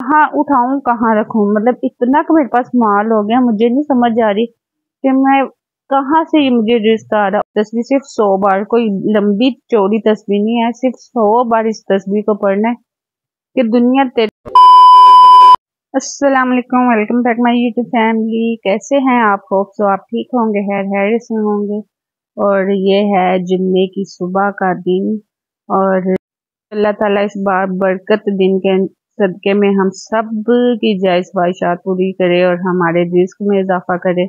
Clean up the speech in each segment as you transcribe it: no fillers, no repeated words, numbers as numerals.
कहाँ उठाऊं कहाँ रखूं, मतलब इतना कि मेरे पास माल हो गया, मुझे नहीं समझ आ रही कि मैं कहाँ से ये मुझे रिस्क आ रहा। तस्वीर सिर्फ 100 बार, कोई लंबी चौड़ी तस्वीर नहीं है, सिर्फ 100 बार इस तस्वीर को पढ़ना है कि दुनिया तेरे। अस्सलाम वालेकुम, welcome back my YouTube family. कैसे हैं आप? होप सो आप ठीक होंगे, खैर से होंगे। और ये है जुम्मे की सुबह का दिन, और अल्लाह ताला इस बार बरकत दिन के सदके में हम सब की जायज़ ख्वाहिशात पूरी करे और हमारे रिस्क में इजाफा करे।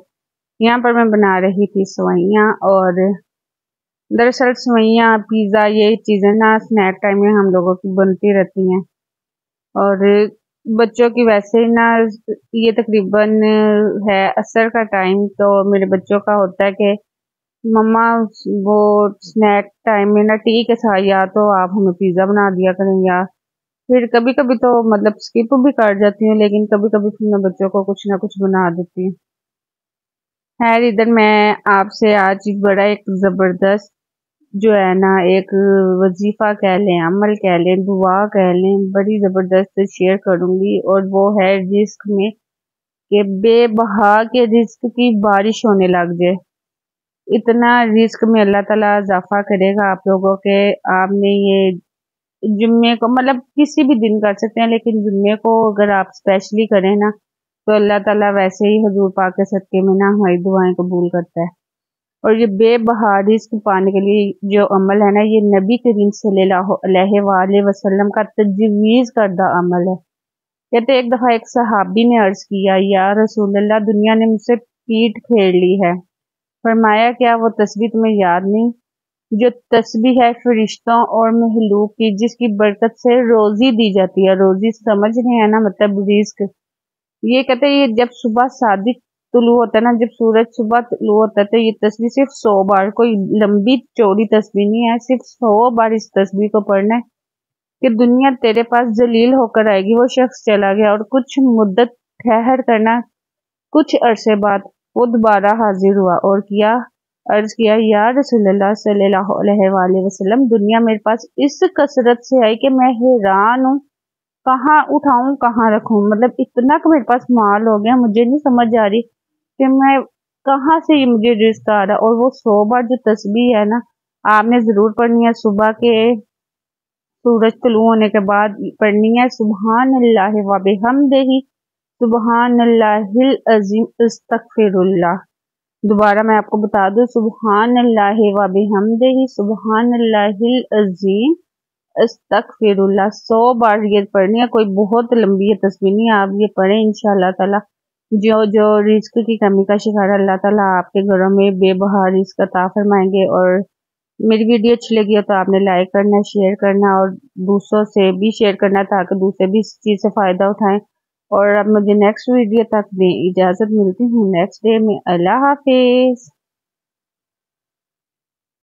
यहाँ पर मैं बना रही थी सेवइयाँ, और दरअसल सेवइयाँ, पिज़्ज़ा, ये चीज़ें ना स्नैक टाइम में हम लोगों की बनती रहती हैं। और बच्चों की वैसे ही ना, ये तकरीबन है असर का टाइम, तो मेरे बच्चों का होता है कि मम्मा वो स्नैक टाइम में ना टी के साथ या तो आप हमें पिज़्ज़ा बना दिया करें, या फिर कभी कभी तो मतलब स्किप भी कर जाती हूँ, लेकिन कभी कभी फिर मैं बच्चों को कुछ ना कुछ बना देती हूँ। खैर, इधर मैं आपसे आज बड़ा एक ज़बरदस्त जो है ना, एक वजीफा कह लें, अमल कह लें, दुआ कह लें, बड़ी ज़बरदस्त शेयर करूँगी। और वो है रिस्क में कि बेबहा के रिस्क की बारिश होने लग जाए। इतना रिस्क में अल्लाह ताला इजाफा करेगा आप लोगों के। आपने ये जुम्मे को, मतलब किसी भी दिन कर सकते हैं, लेकिन जुम्मे को अगर आप स्पेशली करें ना, तो अल्लाह ताला वैसे ही हुजूर पाक के सदके में ना हमारी दुआएं कबूल करता है। और ये बेबहा रिस्क पाने के लिए जो अमल है ना, ये नबी करीम सल्लल्लाहु अलैहि वसल्लम का तजवीज़ करदा अमल है। कहते एक दफ़ा एक सहाबी ने अर्ज किया, या रसूल अल्लाह, दुनिया ने मुझसे पीठ फेर ली है। फरमाया, क्या वो तस्बीह तुम्हें याद नहीं जो तस्बीह है फरिश्तों और महलूक की, जिसकी बरकत से रोजी दी जाती है। रोजी समझ रहे हैं ना, मतलब रिस्क। ये कहते हैं, ये जब सुबह सादिक तुलू होता है ना, जब सूरज सुबह तुलू होता है, तो ये तस्बीह सिर्फ 100 बार, कोई लंबी चौड़ी तस्बीह नहीं है, सिर्फ 100 बार इस तस्बीह को पढ़ना है कि दुनिया तेरे पास जलील होकर आएगी। वो शख्स चला गया और कुछ मुद्दत ठहर करना, कुछ अरसे बाद वो दोबारा हाजिर हुआ और अर्ज किया, या रसूलल्लाह सल्लल्लाहु अलैहि वसल्लम, दुनिया मेरे पास इस कसरत से आई कि मैं हैरान हूँ, कहाँ उठाऊं कहाँ रखूं, मतलब इतना कि मेरे पास माल हो गया, मुझे नहीं समझ आ रही कि मैं कहाँ से ये मुझे रिस्क आ रहा। और वो 100 बार जो तस्बीह है ना, आपने जरूर पढ़नी है। सुबह के सूरज तुलू होने के बाद पढ़नी है, सुबहानल्लाह व बिहम्दिही, सुबहानल्लाहिल अज़ीम, अस्तगफिरुल्लाह। दोबारा मैं आपको बता दूं, सुबहानल्लाह व बिहम्दिही, सुबहानल्लाहिल अज़ीम, अस्तगफिरुल्लाह। 100 बार ये पढ़नी है, कोई बहुत लंबी है तस्बीह नहीं, आप ये पढ़ें इंशाअल्लाह ताला। जो रिस्क की कमी का शिकार, अल्लाह ताला आपके घरों में बेबहा रिस्क अता फरमाएंगे। और मेरी वीडियो अच्छी लगी हो तो आपने लाइक करना, शेयर करना, और दूसरों से भी शेयर करना, ताकि दूसरे भी इस चीज़ से फ़ायदा उठाएं। और अब मुझे नेक्स्ट वीडियो तक दें इजाज़त, मिलती हूँ नेक्स्ट डे में। अल्लाह हाफिज़।